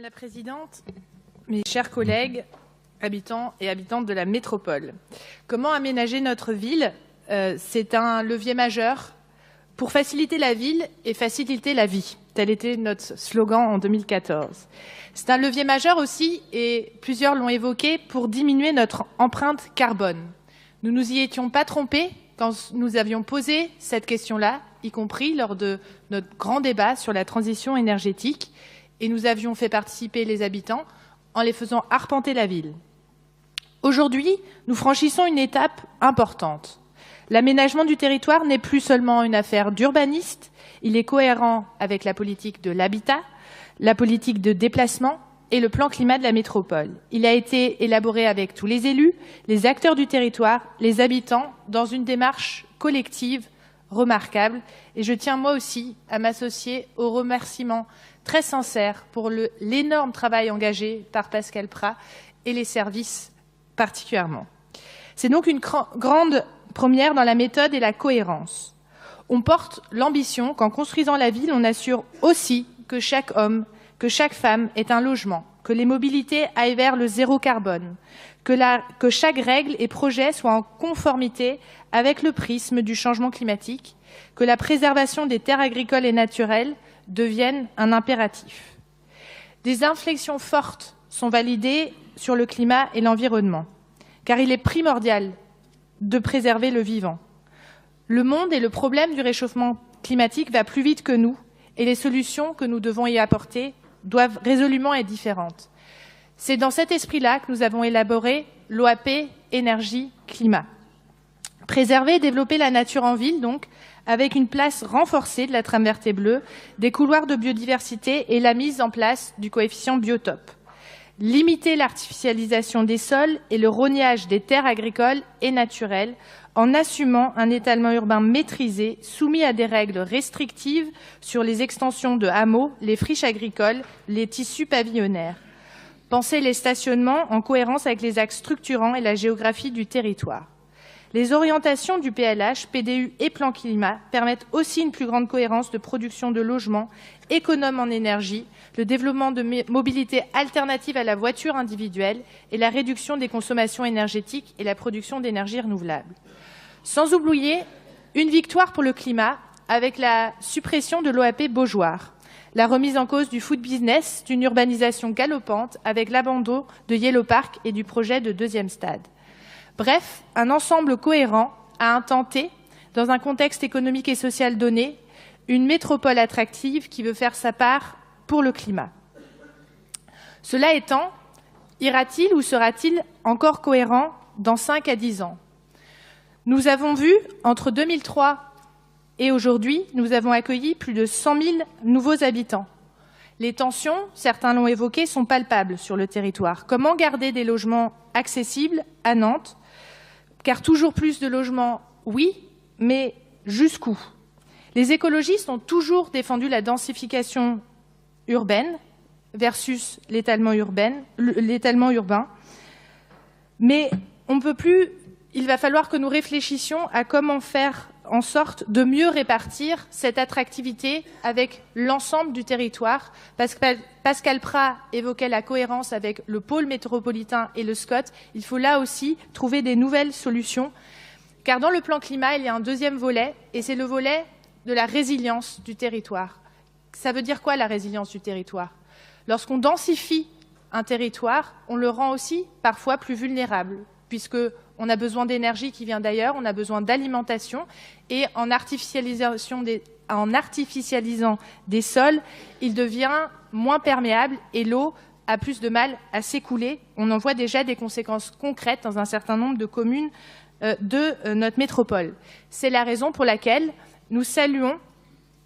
la Présidente, mes chers collègues, habitants et habitantes de la métropole. Comment aménager notre ville? C'est un levier majeur pour faciliter la ville et faciliter la vie. Tel était notre slogan en 2014. C'est un levier majeur aussi, et plusieurs l'ont évoqué, pour diminuer notre empreinte carbone. Nous ne nous y étions pas trompés quand nous avions posé cette question-là, y compris lors de notre grand débat sur la transition énergétique, et nous avions fait participer les habitants en les faisant arpenter la ville. Aujourd'hui, nous franchissons une étape importante. L'aménagement du territoire n'est plus seulement une affaire d'urbanistes, il est cohérent avec la politique de l'habitat, la politique de déplacement et le plan climat de la métropole. Il a été élaboré avec tous les élus, les acteurs du territoire, les habitants, dans une démarche collective remarquable. Et je tiens moi aussi à m'associer aux remerciements très sincères pour l'énorme travail engagé par Pascal Prat et les services particulièrement. C'est donc une grande première dans la méthode et la cohérence. On porte l'ambition qu'en construisant la ville, on assure aussi que chaque homme, que chaque femme ait un logement, que les mobilités aillent vers le zéro carbone, que chaque règle et projet soit en conformité avec le prisme du changement climatique, que la préservation des terres agricoles et naturelles devienne un impératif. Des inflexions fortes sont validées sur le climat et l'environnement, car il est primordial de préserver le vivant. Le monde et le problème du réchauffement climatique va plus vite que nous, et les solutions que nous devons y apporter doivent résolument être différentes. C'est dans cet esprit-là que nous avons élaboré l'OAP Énergie-Climat. Préserver et développer la nature en ville, donc, avec une place renforcée de la trame verte et bleue, des couloirs de biodiversité et la mise en place du coefficient biotope. Limiter l'artificialisation des sols et le rognage des terres agricoles et naturelles en assumant un étalement urbain maîtrisé, soumis à des règles restrictives sur les extensions de hameaux, les friches agricoles, les tissus pavillonnaires. Penser les stationnements en cohérence avec les axes structurants et la géographie du territoire. Les orientations du PLH, PDU et plan climat permettent aussi une plus grande cohérence de production de logements économes en énergie, le développement de mobilités alternatives à la voiture individuelle et la réduction des consommations énergétiques et la production d'énergie renouvelable. Sans oublier une victoire pour le climat avec la suppression de l'OAP Beaujoire, la remise en cause du food business, d'une urbanisation galopante avec l'abandon de Yellow Park et du projet de deuxième stade. Bref, un ensemble cohérent à un temps T, dans un contexte économique et social donné, une métropole attractive qui veut faire sa part pour le climat. Cela étant, ira-t-il ou sera-t-il encore cohérent dans 5 à 10 ans? Nous avons vu, entre 2003 et aujourd'hui, nous avons accueilli plus de 100 000 nouveaux habitants. Les tensions, certains l'ont évoqué, sont palpables sur le territoire. Comment garder des logements accessibles à Nantes? Car toujours plus de logements, oui, mais jusqu'où? Les écologistes ont toujours défendu la densification urbaine versus l'étalement urbain. Mais on ne peut plus, il va falloir que nous réfléchissions à comment faire en sorte de mieux répartir cette attractivité avec l'ensemble du territoire. Pascal Prat évoquait la cohérence avec le pôle métropolitain et le SCOT. Il faut là aussi trouver des nouvelles solutions, car dans le plan climat, il y a un deuxième volet, et c'est le volet de la résilience du territoire. Ça veut dire quoi, la résilience du territoire? Lorsqu'on densifie un territoire, on le rend aussi parfois plus vulnérable, puisque on a besoin d'énergie qui vient d'ailleurs, on a besoin d'alimentation, et en artificialisant des sols, il devient moins perméable et l'eau a plus de mal à s'écouler. On en voit déjà des conséquences concrètes dans un certain nombre de communes de notre métropole. C'est la raison pour laquelle nous saluons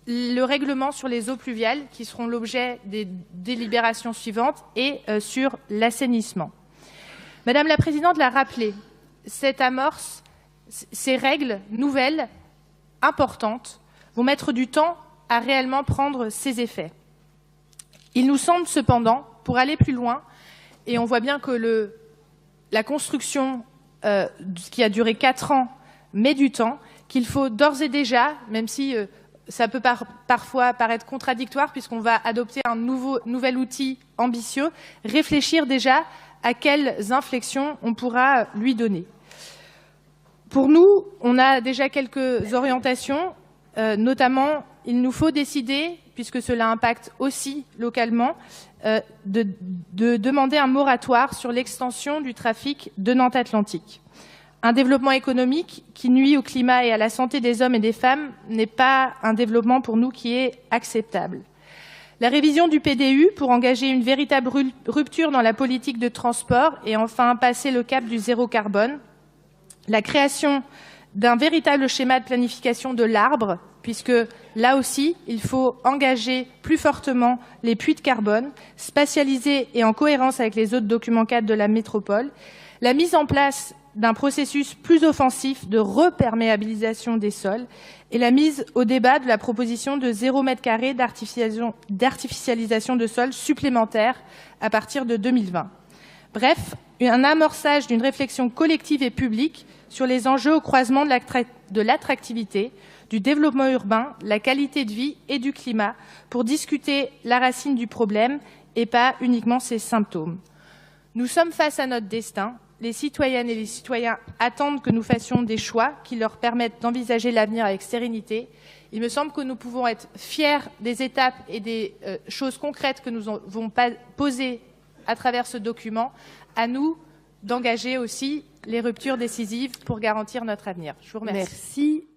le règlement sur les eaux pluviales qui seront l'objet des délibérations suivantes et sur l'assainissement. Madame la Présidente l'a rappelé, cette amorce, ces règles nouvelles, importantes, vont mettre du temps à réellement prendre ses effets. Il nous semble cependant, pour aller plus loin, et on voit bien que la construction qui a duré 4 ans met du temps, qu'il faut d'ores et déjà, même si ça peut parfois paraître contradictoire puisqu'on va adopter un nouvel outil ambitieux, réfléchir déjà à quelles inflexions on pourra lui donner. Pour nous, on a déjà quelques orientations, notamment il nous faut décider, puisque cela impacte aussi localement, de demander un moratoire sur l'extension du trafic de Nantes Atlantique. Un développement économique qui nuit au climat et à la santé des hommes et des femmes n'est pas un développement pour nous qui est acceptable. La révision du PDU pour engager une véritable rupture dans la politique de transport et enfin passer le cap du zéro carbone. La création d'un véritable schéma de planification de l'arbre, puisque là aussi, il faut engager plus fortement les puits de carbone, spatialisés et en cohérence avec les autres documents cadres de la métropole. La mise en place d'un processus plus offensif de reperméabilisation des sols et la mise au débat de la proposition de 0 m² d'artificialisation de sols supplémentaires à partir de 2020. Bref, un amorçage d'une réflexion collective et publique sur les enjeux au croisement de l'attractivité, du développement urbain, la qualité de vie et du climat pour discuter la racine du problème et pas uniquement ses symptômes. Nous sommes face à notre destin. Les citoyennes et les citoyens attendent que nous fassions des choix qui leur permettent d'envisager l'avenir avec sérénité. Il me semble que nous pouvons être fiers des étapes et des choses concrètes que nous avons posées à travers ce document. À nous d'engager aussi les ruptures décisives pour garantir notre avenir. Je vous remercie. Merci.